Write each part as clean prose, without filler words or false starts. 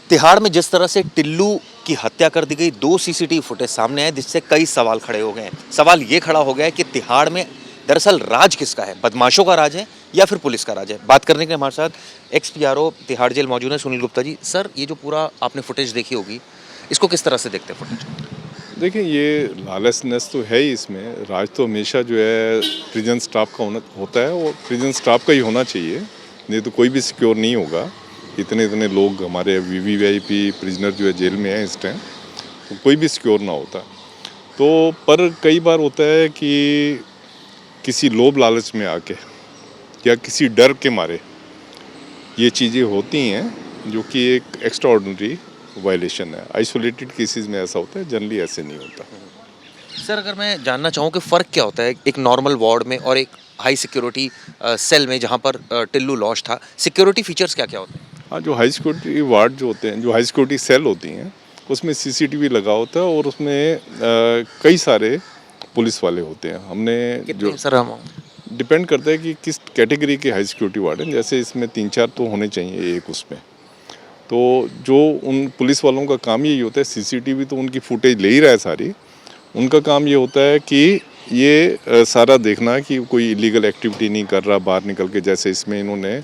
तिहाड़ में जिस तरह से टिल्लू की हत्या कर दी गई, 2 सीसीटीवी फुटेज सामने आए जिससे कई सवाल खड़े हो गए हैं। सवाल ये खड़ा हो गया है कि तिहाड़ में दरअसल राज किसका है? बदमाशों का राज है या फिर पुलिस का राज है? बात करने के लिए हमारे साथ एक्स पीआरओ तिहाड़ जेल मौजूद है, सुनील गुप्ता जी। सर, ये जो पूरा आपने फुटेज देखी होगी, इसको किस तरह से देखते हैं फुटेज? देखिए, ये लॉलेसनेस तो है ही इसमें। राज तो हमेशा जो है प्रिजन स्टाफ का होता है और प्रिजन स्टाफ का ही होना चाहिए, नहीं तो कोई भी सिक्योर नहीं होगा। इतने इतने लोग हमारे वीवीआईपी प्रिजनर जो है जेल में हैं इस टाइम, तो कोई भी सिक्योर ना होता। तो पर कई बार होता है कि किसी लोभ लालच में आके या किसी डर के मारे ये चीज़ें होती हैं, जो कि एक एक्स्ट्रा ऑर्डिनरी वायलेशन है। आइसोलेटेड केसेस में ऐसा होता है, जनरली ऐसे नहीं होता। सर, अगर मैं जानना चाहूँ कि फ़र्क क्या होता है एक नॉर्मल वार्ड में और एक हाई सिक्योरिटी सेल में जहाँ पर टिल्लू लॉज था, सिक्योरिटी फीचर्स क्या क्या होते हैं? हाँ, जो हाई सिक्योरिटी वार्ड जो होते हैं, जो हाई सिक्योरिटी सेल होती हैं, उसमें सीसीटीवी लगा होता है और उसमें कई सारे पुलिस वाले होते हैं। हमने कितने जो सर हम? डिपेंड करता है कि किस कैटेगरी के हाई सिक्योरिटी वार्ड हैं। जैसे इसमें 3-4 तो होने चाहिए एक उसमें। तो जो उन पुलिस वालों का काम यही होता है, सीसीटीवी तो उनकी फुटेज ले ही रहा है सारी। उनका काम ये होता है कि ये सारा देखना कि कोई इलीगल एक्टिविटी नहीं कर रहा बाहर निकल के। जैसे इसमें इन्होंने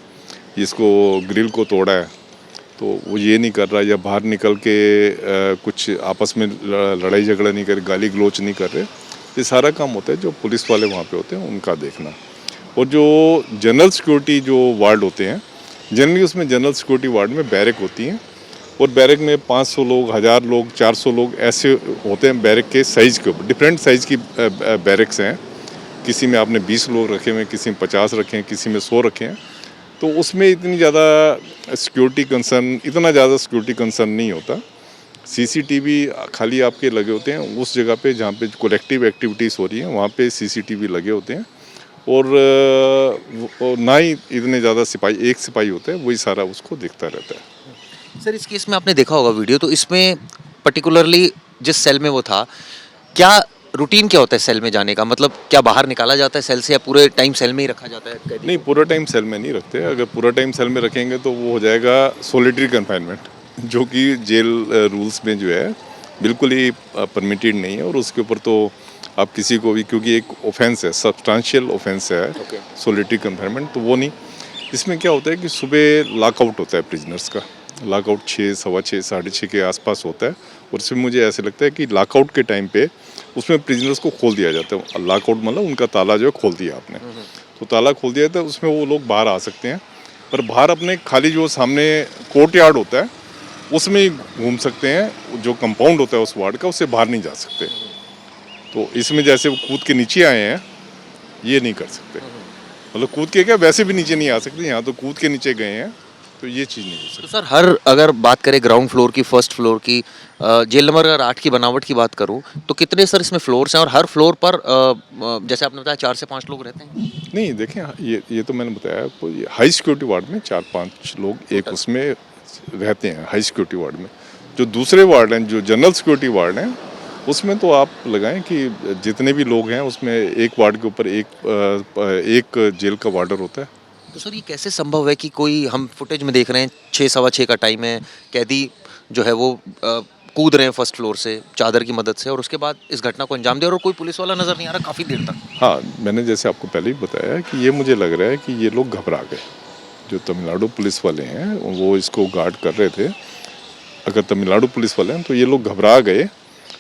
इसको ग्रिल को तोड़ा है, तो वो ये नहीं कर रहा, या बाहर निकल के कुछ आपस में लड़ाई झगड़ा नहीं कर, गाली गलौच नहीं कर रहे। ये सारा काम होता है जो पुलिस वाले वहाँ पे होते हैं उनका देखना। और जो जनरल सिक्योरिटी जो वार्ड होते हैं, जनरली उसमें जनरल सिक्योरिटी वार्ड में बैरक होती हैं और बैरक में 500 लोग, 1000 लोग, 400 लोग ऐसे होते हैं। बैरक के साइज़ के ऊपर डिफरेंट साइज़ की बैरक्स हैं। किसी में आपने 20 लोग रखे हुए हैं, किसी में 50 रखे हैं, किसी में 100 रखे हैं। तो उसमें इतनी ज़्यादा सिक्योरिटी कंसर्न नहीं होता। सीसीटीवी खाली आपके लगे होते हैं उस जगह पे जहाँ पे कलेक्टिव एक्टिविटीज़ हो रही हैं, वहाँ पे सीसीटीवी लगे होते हैं। और ना ही इतने ज़्यादा सिपाही, एक सिपाही होता है, वही सारा उसको देखता रहता है। सर, इस केस में आपने देखा होगा वीडियो, तो इसमें पर्टिकुलरली जिस सेल में वो था, क्या रूटीन क्या होता है सेल में जाने का? मतलब क्या बाहर निकाला जाता है सेल से या पूरे टाइम सेल में ही रखा जाता है कैदी? नहीं, पूरा टाइम सेल में नहीं रखते। अगर पूरा टाइम सेल में रखेंगे तो वो हो जाएगा सोलिटरी कन्फाइनमेंट, जो कि जेल रूल्स में जो है बिल्कुल ही परमिटेड नहीं है। और उसके ऊपर तो आप किसी को भी, क्योंकि एक ऑफेंस है, सब्सटेंशियल ऑफेंस है सोलिटरी कन्फाइनमेंट, तो वो नहीं। इसमें क्या होता है कि सुबह लॉकआउट होता है प्रिजनर्स का। लॉकआउट 6, सवा 6, 6:30 के आसपास होता है। और इसमें मुझे ऐसे लगता है कि लॉकआउट के टाइम पे उसमें प्रिजनर्स को खोल दिया जाता है। लॉकआउट मतलब उनका ताला जो है खोल दिया आपने, तो ताला खोल दिया था, उसमें वो लोग बाहर आ सकते हैं। पर बाहर अपने खाली जो सामने कोर्ट यार्ड होता है उसमें ही घूम सकते हैं। जो कंपाउंड होता है उस वार्ड का, उससे बाहर नहीं जा सकते। तो इसमें जैसे वो कूद के नीचे आए हैं, ये नहीं कर सकते। मतलब कूद के क्या, वैसे भी नीचे नहीं आ सकते। यहाँ तो कूद के नीचे गए हैं, तो ये चीज़ नहीं हो सकती। तो सर, हर अगर बात करें ग्राउंड फ्लोर की, फर्स्ट फ्लोर की, जेल नंबर अगर 8 की बनावट की बात करूं, तो कितने सर इसमें फ्लोर्स हैं और हर फ्लोर पर जैसे आपने बताया 4 से 5 लोग रहते हैं? नहीं, देखें, ये तो मैंने बताया आपको, ये हाई सिक्योरिटी वार्ड में 4-5 लोग एक उसमें रहते हैं, हाई सिक्योरिटी वार्ड में। जो दूसरे वार्ड हैं, जो जनरल सिक्योरिटी वार्ड हैं, उसमें तो आप लगाएं कि जितने भी लोग हैं उसमें एक वार्ड के ऊपर एक जेल का वार्डर होता है। तो सर, ये कैसे संभव है कि कोई, हम फुटेज में देख रहे हैं 6 सवा 6 का टाइम है, कैदी जो है वो कूद रहे हैं फर्स्ट फ्लोर से चादर की मदद से, और उसके बाद इस घटना को अंजाम दे, और कोई पुलिस वाला नजर नहीं आ रहा काफ़ी देर तक? हाँ, मैंने जैसे आपको पहले ही बताया कि ये मुझे लग रहा है कि ये लोग घबरा गए। जो तमिलनाडु पुलिस वाले हैं वो इसको गार्ड कर रहे थे। अगर तमिलनाडु पुलिस वाले हैं तो ये लोग घबरा गए,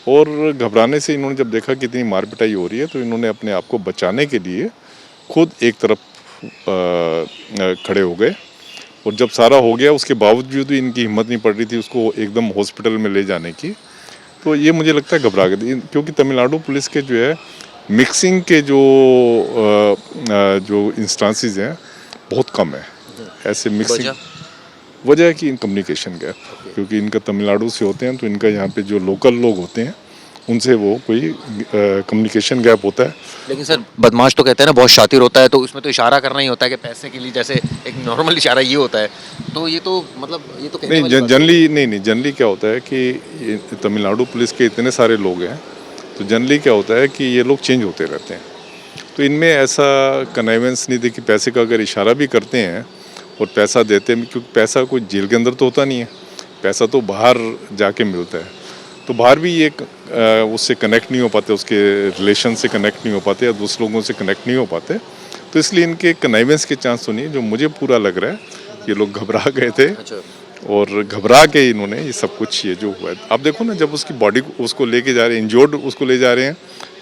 और घबराने से इन्होंने जब देखा कि इतनी मार पिटाई हो रही है, तो इन्होंने अपने आप को बचाने के लिए खुद एक तरफ खड़े हो गए। और जब सारा हो गया, उसके बावजूद भी इनकी हिम्मत नहीं पड़ रही थी उसको एकदम हॉस्पिटल में ले जाने की। तो ये मुझे लगता है घबरा गए थे, क्योंकि तमिलनाडु पुलिस के जो है मिक्सिंग के जो इंस्टांसेस हैं बहुत कम है ऐसे मिक्सिंग। वजह है कि इन कम्युनिकेशन गैप, क्योंकि इनका तमिलनाडु से होते हैं, तो इनका यहाँ पे जो लोकल लोग होते हैं उनसे वो कोई कम्युनिकेशन गैप होता है। लेकिन सर, बदमाश तो कहते हैं ना बहुत शातिर होता है, तो उसमें तो इशारा करना ही होता है कि पैसे के लिए, जैसे एक नॉर्मल इशारा ये होता है। तो ये तो मतलब ये तो कहने वाली बात नहीं, जनरली क्या होता है कि तमिलनाडु पुलिस के इतने सारे लोग हैं, तो जनरली क्या होता है कि ये लोग चेंज होते रहते हैं। तो इनमें ऐसा कन्वेंस नहीं थी कि पैसे का अगर इशारा भी करते हैं और पैसा देते हैं, क्योंकि पैसा कोई जेल के अंदर तो होता नहीं है, पैसा तो बाहर जाके मिलता है, तो बाहर भी ये उससे कनेक्ट नहीं हो पाते, उसके रिलेशन से कनेक्ट नहीं हो पाते या दूसरे लोगों से कनेक्ट नहीं हो पाते, तो इसलिए इनके कनाइवेंस के चांस तो नहीं है। जो मुझे पूरा लग रहा है ये लोग घबरा गए थे और घबरा के इन्होंने ये सब कुछ ये जो हुआ है। आप देखो ना, जब उसकी बॉडी उसको लेके जा रहे हैं, इंजोर्ड उसको ले जा रहे हैं,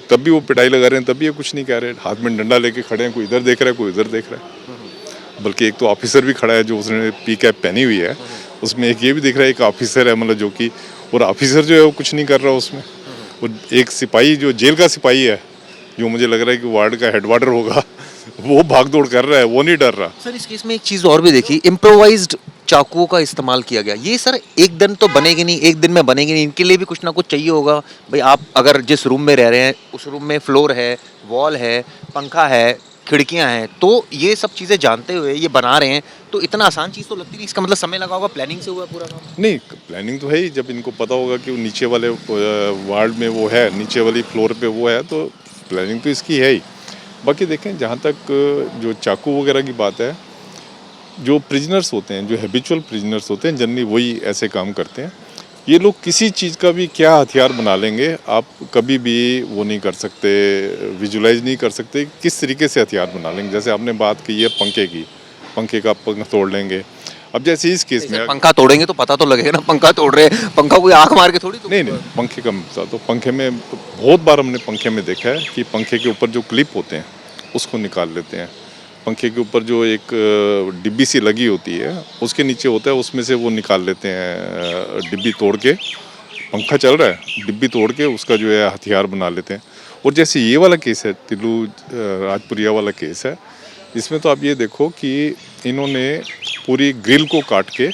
तब भी वो पिटाई लगा रहे हैं, तब भी ये कुछ नहीं कह रहे, हाथ में डंडा लेके खड़े हैं, कोई इधर देख रहा है कोई उधर देख रहा है। बल्कि एक तो ऑफिसर भी खड़ा है जो उसने पी कैप पहनी हुई है, उसमें एक ये भी दिख रहा है एक ऑफिसर है, मतलब जो कि, और ऑफिसर जो है वो कुछ नहीं कर रहा उसमें। और एक सिपाही जो जेल का सिपाही है, जो मुझे लग रहा है कि वार्ड का हेडवार्डर होगा, वो भाग दौड़ कर रहा है, वो नहीं डर रहा। सर इस केस में एक चीज़ और भी देखी, इम्प्रोवाइज्ड चाकुओं का इस्तेमाल किया गया। ये सर एक दिन तो बनेगी नहीं, एक दिन में बनेगी नहीं, इनके लिए भी कुछ ना कुछ चाहिए होगा। भाई आप अगर जिस रूम में रह रहे हैं उस रूम में फ्लोर है, वॉल है, पंखा है, खिड़कियां हैं, तो ये सब चीज़ें जानते हुए ये बना रहे हैं, तो इतना आसान चीज़ तो लगती नहीं। इसका मतलब समय लगा होगा, प्लानिंग से हुआ पूरा काम। नहीं, प्लानिंग तो है ही। जब इनको पता होगा कि वो नीचे वाले वार्ड में वो है, नीचे वाली फ्लोर पे वो है, तो प्लानिंग तो इसकी है ही। बाकी देखें, जहाँ तक जो चाकू वगैरह की बात है, जो प्रिजनर्स होते हैं, जो हैबिचुअल प्रिजनर्स होते हैं, जनरली वही ऐसे काम करते हैं। ये लोग किसी चीज़ का भी क्या हथियार बना लेंगे, आप कभी भी वो नहीं कर सकते, विजुलाइज नहीं कर सकते किस तरीके से हथियार बना लेंगे। जैसे आपने बात की है पंखे की, पंखे का पंख तोड़ लेंगे। अब जैसे इस केस में पंखा तोड़ेंगे तो पता तो लगेगा ना, पंखा तोड़ रहे हैं, पंखा कोई आंख मार के थोड़ी तो नहीं, पंखे का मसला तो पंखे में बहुत बार हमने पंखे में देखा है कि पंखे के ऊपर जो क्लिप होते हैं उसको निकाल लेते हैं। पंखे के ऊपर जो एक डिब्बी सी लगी होती है उसके नीचे होता है, उसमें से वो निकाल लेते हैं, डिब्बी तोड़ के, पंखा चल रहा है, डिब्बी तोड़ के उसका जो है हथियार बना लेते हैं। और जैसे ये वाला केस है, तिल्लू राजपुरिया वाला केस है, इसमें तो आप ये देखो कि इन्होंने पूरी ग्रिल को काट के,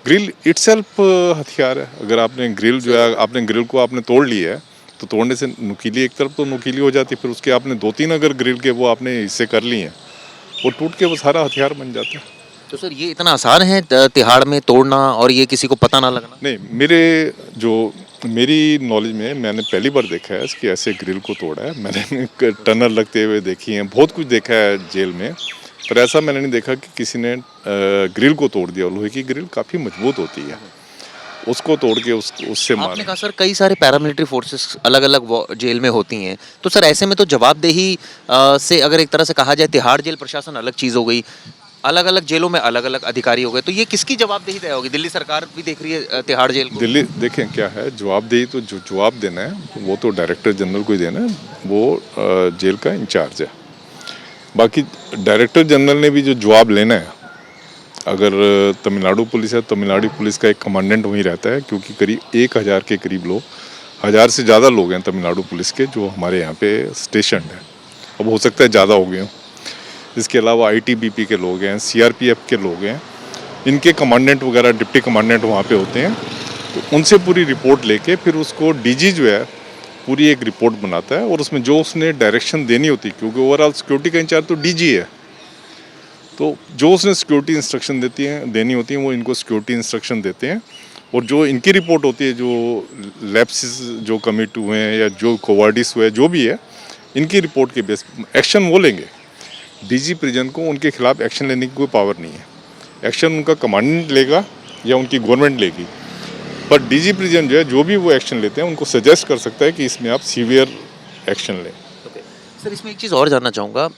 ग्रिल इटसेल्फ हथियार है। अगर आपने ग्रिल जो है, आपने ग्रिल को आपने तोड़ लिया है, तो तोड़ने से नुकीली एक तरफ तो नुकीली हो जाती है, फिर उसके आपने 2-3 अगर ग्रिल के वो आपने हिस्से कर लिए हैं, वो टूट के वो सारा हथियार बन जाता है। तो सर ये इतना आसान है तिहाड़ में तोड़ना और ये किसी को पता ना लगना? नहीं, मेरी नॉलेज में मैंने पहली बार देखा है कि ऐसे ग्रिल को तोड़ा है। मैंने टनल लगते हुए देखी हैं, बहुत कुछ देखा है जेल में, पर ऐसा मैंने नहीं देखा कि किसी ने ग्रिल को तोड़ दिया। लोहे की ग्रिल काफ़ी मजबूत होती है, उसको तोड़ के उससे मार। आपने कहा सर कई सारे पैरामिलिट्री फोर्सेस अलग अलग जेल में होती हैं, तो सर ऐसे में तो जवाबदेही से अगर एक तरह से कहा जाए, तिहाड़ जेल प्रशासन अलग चीज़ हो गई, अलग अलग जेलों में अलग अलग अधिकारी हो गए, तो ये किसकी जवाबदेही तय होगी? दिल्ली सरकार भी देख रही है तिहाड़ जेल को। दिल्ली देखें क्या है, जवाबदेही तो जो जवाब देना है वो तो डायरेक्टर जनरल को ही देना है, वो जेल का इंचार्ज है। बाकी डायरेक्टर जनरल ने भी जो जवाब लेना है, अगर तमिलनाडु पुलिस है, तमिलनाडु पुलिस का एक कमांडेंट वहीं रहता है, क्योंकि करीब 1000 के करीब लोग, 1000 से ज़्यादा लोग हैं तमिलनाडु पुलिस के जो हमारे यहाँ पे स्टेशन है। अब हो सकता है ज़्यादा हो गए हों। इसके अलावा आईटीबीपी के लोग हैं, सीआरपीएफ के लोग हैं, इनके कमांडेंट वगैरह, डिप्टी कमांडेंट वहाँ पे होते हैं। तो उनसे पूरी रिपोर्ट लेके फिर उसको डीजी जो है पूरी एक रिपोर्ट बनाता है, और उसमें जो उसने डायरेक्शन देनी होती है, क्योंकि ओवरऑल सिक्योरिटी का इंचार्ज तो डीजी है, तो जो उसने सिक्योरिटी इंस्ट्रक्शन देनी होती हैं वो इनको सिक्योरिटी इंस्ट्रक्शन देते हैं। और जो इनकी रिपोर्ट होती है, जो लैप्सेस जो कमिट हुए हैं या जो कोवार्डिस हुए, जो भी है, इनकी रिपोर्ट के बेस एक्शन वो लेंगे। डीजी प्रिजन को उनके खिलाफ एक्शन लेने की कोई पावर नहीं है। एक्शन उनका कमांडेंट लेगा या उनकी गवर्नमेंट लेगी, पर डीजी प्रिजन जो है, जो भी वो एक्शन लेते हैं, उनको सजेस्ट कर सकता है कि इसमें आप सीवियर एक्शन लें। सर इसमें एक चीज़ और जानना चाहूँगा,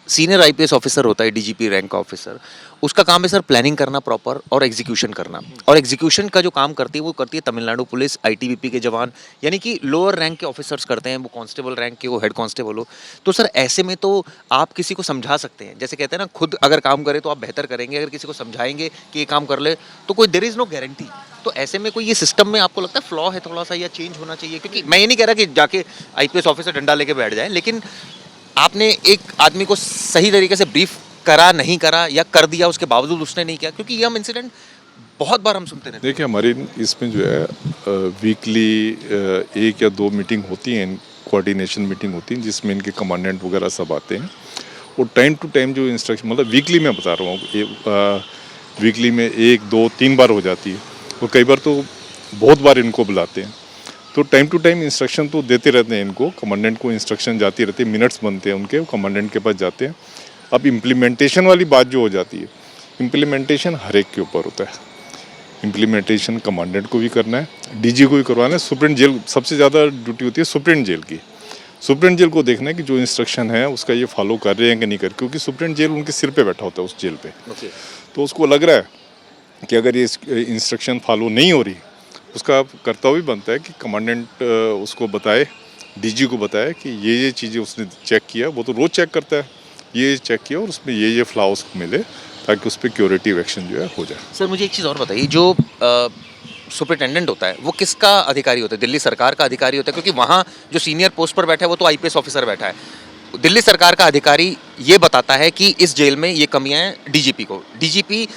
सीनियर आईपीएस ऑफिसर होता है, डीजीपी रैंक का ऑफिसर, उसका काम है सर प्लानिंग करना प्रॉपर और एग्जीक्यूशन करना, और एग्जीक्यूशन का जो काम करती है वो करती है तमिलनाडु पुलिस, आईटीबीपी के जवान, यानी कि लोअर रैंक के ऑफिसर्स करते हैं, वो कांस्टेबल रैंक के, वो हेड कांस्टेबल हो। तो सर ऐसे में तो आप किसी को समझा सकते हैं, जैसे कहते हैं ना, खुद अगर काम करे तो आप बेहतर करेंगे, अगर किसी को समझाएंगे कि ये काम कर ले तो कोई देयर इज़ नो गारंटी। तो ऐसे में कोई ये सिस्टम में आपको लगता है फ्लॉ है थोड़ा सा, या चेंज होना चाहिए? क्योंकि मैं ये नहीं कह रहा कि जाके आईपीएस ऑफिसर डंडा लेके बैठ जाए, लेकिन आपने एक आदमी को सही तरीके से ब्रीफ करा, नहीं करा, या कर दिया उसके बावजूद उसने नहीं किया, क्योंकि ये हम इंसिडेंट बहुत बार हम सुनते रहते हैं। देखिए, हमारी इसमें जो है वीकली 1 या 2 मीटिंग होती हैं, कोऑर्डिनेशन मीटिंग होती है, जिसमें इनके कमांडेंट वगैरह सब आते हैं, और टाइम टू टाइम जो इंस्ट्रक्शन, मतलब वीकली मैं बता रहा हूँ, वीकली में 1, 2, 3 बार हो जाती है, और कई बार तो बहुत बार इनको बुलाते हैं। तो टाइम टू टाइम इंस्ट्रक्शन तो देते रहते हैं इनको, कमांडेंट को इंस्ट्रक्शन जाती रहती है, मिनट्स बनते हैं उनके, कमांडेंट के पास जाते हैं। अब इम्प्लीमेंटेशन वाली बात जो हो जाती है, इम्प्लीमेंटेशन हर एक के ऊपर होता है। इम्प्लीमेंटेशन कमांडेंट को भी करना है, डीजी को भी करवाना है। सुप्रीम जेल सबसे ज़्यादा ड्यूटी होती है सुप्रीम जेल की। सुप्रीम जेल को देखना है कि जो इंस्ट्रक्शन है उसका ये फॉलो कर रहे हैं कि नहीं कर, क्योंकि सुप्रीम जेल उनके सिर पे बैठा होता है उस जेल पे। तो उसको लग रहा है कि अगर ये इंस्ट्रक्शन फॉलो नहीं हो रही, उसका कर्तव्य बनता है कि कमांडेंट उसको बताए, डीजी को बताए कि ये चीज़ें उसने चेक किया। वो तो रोज़ चेक करता है, ये चेक किया और उसमें ये फ्लॉ उसको मिले, ताकि उस पर क्यूरेटिव एक्शन जो है हो जाए। सर मुझे एक चीज़ और बताइए, जो सुपरिटेंडेंट होता है वो किसका अधिकारी होता है? दिल्ली सरकार का अधिकारी होता है, क्योंकि वहाँ जो सीनियर पोस्ट पर बैठा है वो तो आईपीएस ऑफिसर बैठा है। दिल्ली सरकार का अधिकारी ये बताता है कि इस जेल में ये कमियां हैं डीजीपी को। डीजीपी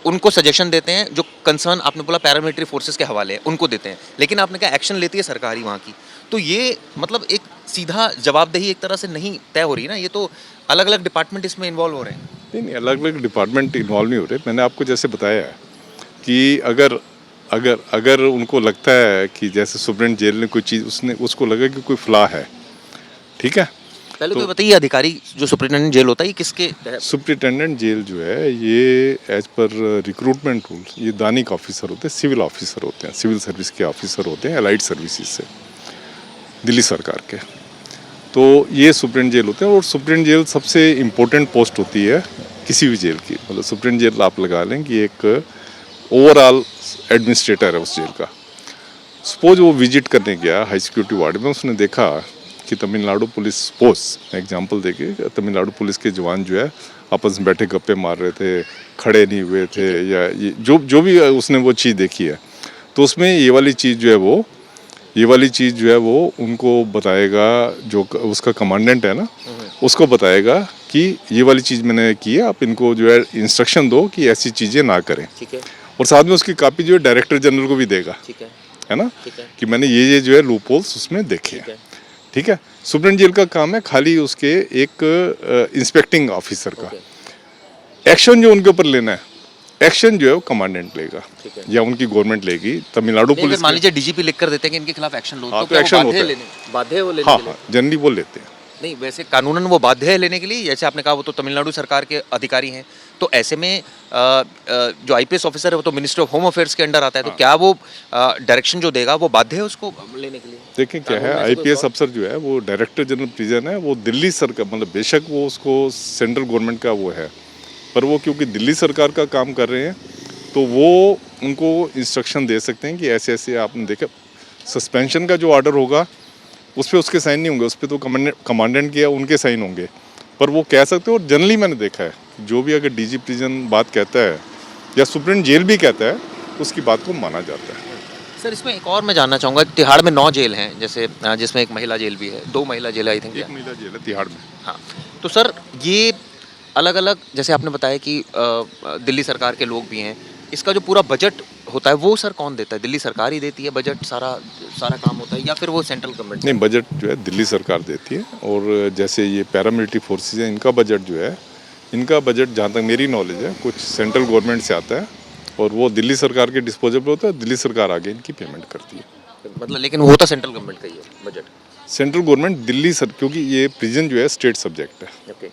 उनको सजेशन देते हैं, जो कंसर्न आपने बोला पैरामिलिट्री फोर्सेस के हवाले है उनको देते हैं, लेकिन आपने कहा एक्शन लेती है सरकारी वहाँ की। तो ये मतलब एक सीधा जवाबदेही एक तरह से नहीं तय हो रही ना, ये तो अलग अलग डिपार्टमेंट इसमें इन्वॉल्व हो रहे हैं। नहीं, अलग अलग डिपार्टमेंट इन्वॉल्व नहीं हो रहे। मैंने आपको जैसे बताया है कि अगर अगर अगर उनको लगता है कि जैसे सुप्रीम जेल ने कोई चीज़ उसको लगा कि कोई फ्लॉ है, ठीक है। पहले तो बताइए, अधिकारी जो सुपरिटेंडेंट जेल होता है ये किसके तहत? सुप्रिटेंडेंट जेल जो है ये एज पर रिक्रूटमेंट रूल्स ये दानिक ऑफिसर होते हैं, सिविल ऑफिसर होते हैं, सिविल सर्विस के ऑफिसर होते हैं, अलाइड सर्विसेज से दिल्ली सरकार के। तो ये सुप्रीम जेल होते हैं और सुप्रीम जेल सबसे इम्पोर्टेंट पोस्ट होती है किसी भी जेल की। मतलब सुप्रीम जेल आप लगा लें कि एक ओवरऑल एडमिनिस्ट्रेटर है उस जेल का। सपोज वो विजिट करने गया हाई सिक्योरिटी वार्ड में, उसने देखा कि तमिलनाडु पुलिस, सपोज एग्जांपल देके, तमिलनाडु पुलिस के जवान जो है आपस में बैठे गप्पे मार रहे थे, खड़े नहीं हुए थे, या ये जो भी उसने वो चीज़ देखी है, तो उसमें ये वाली चीज़ जो है वो उनको बताएगा, जो उसका कमांडेंट है ना उसको बताएगा कि ये वाली चीज़ मैंने की है, आप इनको जो है इंस्ट्रक्शन दो कि ऐसी चीज़ें ना करें। ठीक है। और साथ में उसकी कॉपी जो है डायरेक्टर जनरल को भी देगा, ठीक है ना, ठीक है। कि मैंने ये जो है लूप होल्स उसमें देखे हैं। ठीक है। सुप्रीम जेल का काम है खाली उसके एक इंस्पेक्टिंग ऑफिसर का। एक्शन जो उनके ऊपर लेना है, एक्शन जो है वो कमांडेंट लेगा या उनकी गवर्नमेंट लेगी। तमिलनाडु पुलिस मान लीजिए डीजीपी लिख कर देते हैं कि इनके खिलाफ एक्शन लो, हाँ, तो तो क्या वो एक्शन बाध्य होता है है। बाध्य है वो लेने हाँ के लिए? हाँ, जनरली वो लेते हैं। नहीं, वैसे कानूनन वो बाध्य है लेने के लिए, जैसे आपने कहा वो तो तमिलनाडु सरकार के अधिकारी हैं, तो ऐसे में जो आईपीएस ऑफिसर है वो तो मिनिस्ट्री ऑफ होम अफेयर्स के अंडर आता है, तो क्या वो डायरेक्शन जो देगा वो बाध्य है उसको लेने के लिए? देखें क्या है, आईपीएस अफसर जो है वो डायरेक्टर जनरल प्रिजन है, वो दिल्ली सरकार, मतलब बेशक वो उसको सेंट्रल गवर्नमेंट का वो है, पर वो क्योंकि दिल्ली सरकार का काम कर रहे हैं तो वो उनको इंस्ट्रक्शन दे सकते हैं कि ऐसे ऐसे। आपने देखा सस्पेंशन का जो ऑर्डर होगा उस पर उसके साइन नहीं होंगे, उस पर तो कमांडेंट के उनके साइन होंगे, पर वो कह सकते हो। और जनरली मैंने देखा है जो भी अगर डीजी प्रिजन बात कहता है या सुप्रीम जेल भी कहता है, उसकी बात को माना जाता है। सर इसमें एक और मैं जानना चाहूँगा, तिहाड़ में 9 जेल हैं, जैसे जिसमें एक महिला जेल भी है, 2 महिला जेल आई थिंक। एक महिला जेल है तिहाड़ में। हाँ, तो सर ये अलग अलग, जैसे आपने बताया कि दिल्ली सरकार के लोग भी हैं, इसका जो पूरा बजट होता है वो सर कौन देता है? दिल्ली सरकार ही देती है बजट, सारा काम होता है, या फिर वो सेंट्रल गवर्नमेंट? नहीं, बजट जो है दिल्ली सरकार देती है। और जैसे ये पैरामिलिट्री फोर्सेज हैं, इनका बजट जो है, इनका बजट जहाँ तक मेरी नॉलेज है कुछ सेंट्रल गवर्नमेंट से आता है और वो दिल्ली सरकार के डिस्पोजल पे होता है, दिल्ली सरकार आगे इनकी पेमेंट करती है। मतलब लेकिन वो तो सेंट्रल गवर्नमेंट का ही है budget? Central government Delhi sir, क्योंकि ये प्रिजन जो है स्टेट सब्जेक्ट है, ओके।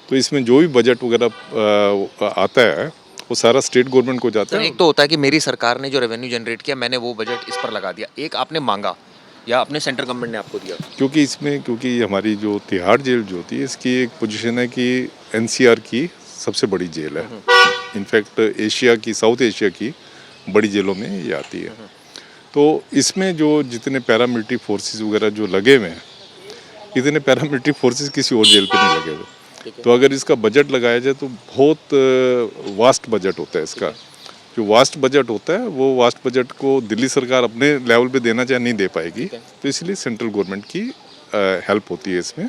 तो इसमें जो भी बजट वगैरह आता है वो सारा स्टेट गवर्नमेंट को जाता है। एक तो होता है कि मेरी सरकार ने जो रेवेन्यू जनरेट किया मैंने वो बजट इस पर लगा दिया, एक आपने मांगा या अपने सेंट्रल गवर्नमेंट ने आपको दिया? क्योंकि हमारी जो तिहाड़ जेल जो होती है, इसकी एक पोजीशन है कि एनसीआर की सबसे बड़ी जेल है। इनफैक्ट एशिया की, साउथ एशिया की बड़ी जेलों में ये आती है। तो इसमें जो जितने पैरामिलिट्री फोर्सेस वगैरह जो लगे हुए हैं, इतने पैरामिलिट्री फोर्सेस किसी और जेल पे नहीं लगे हुए। तो अगर इसका बजट लगाया जाए तो बहुत वास्ट बजट होता है इसका। जो वास्ट बजट होता है वो वास्ट बजट को दिल्ली सरकार अपने लेवल पे देना चाहे नहीं दे पाएगी, तो इसलिए सेंट्रल गवर्नमेंट की हेल्प होती है इसमें।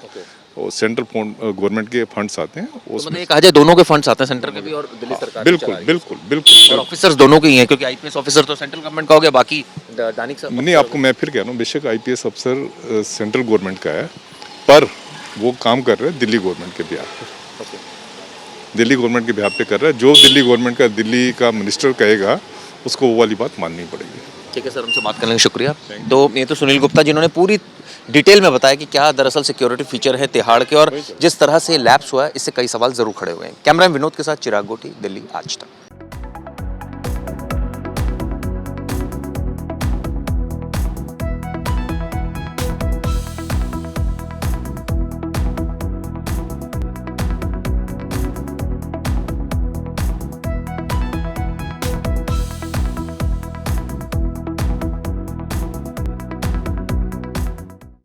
और सेंट्रल गवर्नमेंट के फंड्स आते हैं उसमें। एक कहा जाए दोनों के फंड्स आते हैं, सेंटर के भी और दिल्ली सरकार। बिल्कुल बिल्कुल बिल्कुल। और ऑफिसर्स दोनों के ही हैं, क्योंकि आईपीएस ऑफिसर तो सेंट्रल गवर्नमेंट का हो गया, बाकी दानिक सब नहीं। आपको मैं फिर कह रहा हूँ, बेशक आईपीएस अफसर सेंट्रल गवर्नमेंट का है, पर वो काम कर रहे हैं दिल्ली गवर्नमेंट के बिहार पे। दिल्ली गवर्नमेंट के बिहार पे कर रहा है। जो दिल्ली गवर्नमेंट का, दिल्ली का मिनिस्टर कहेगा उसको वो वाली बात माननी पड़ेगी। ठीक है सर, हमसे बात करने का शुक्रिया। तो ये तो सुनील गुप्ता जिन्होंने पूरी डिटेल में बताया कि क्या दरअसल सिक्योरिटी फीचर है तिहाड़ के, और जिस तरह से लैप्स हुआ है इससे कई सवाल जरूर खड़े हुए हैं। कैमरा विनोद के साथ चिराग गोटी, दिल्ली आज तक।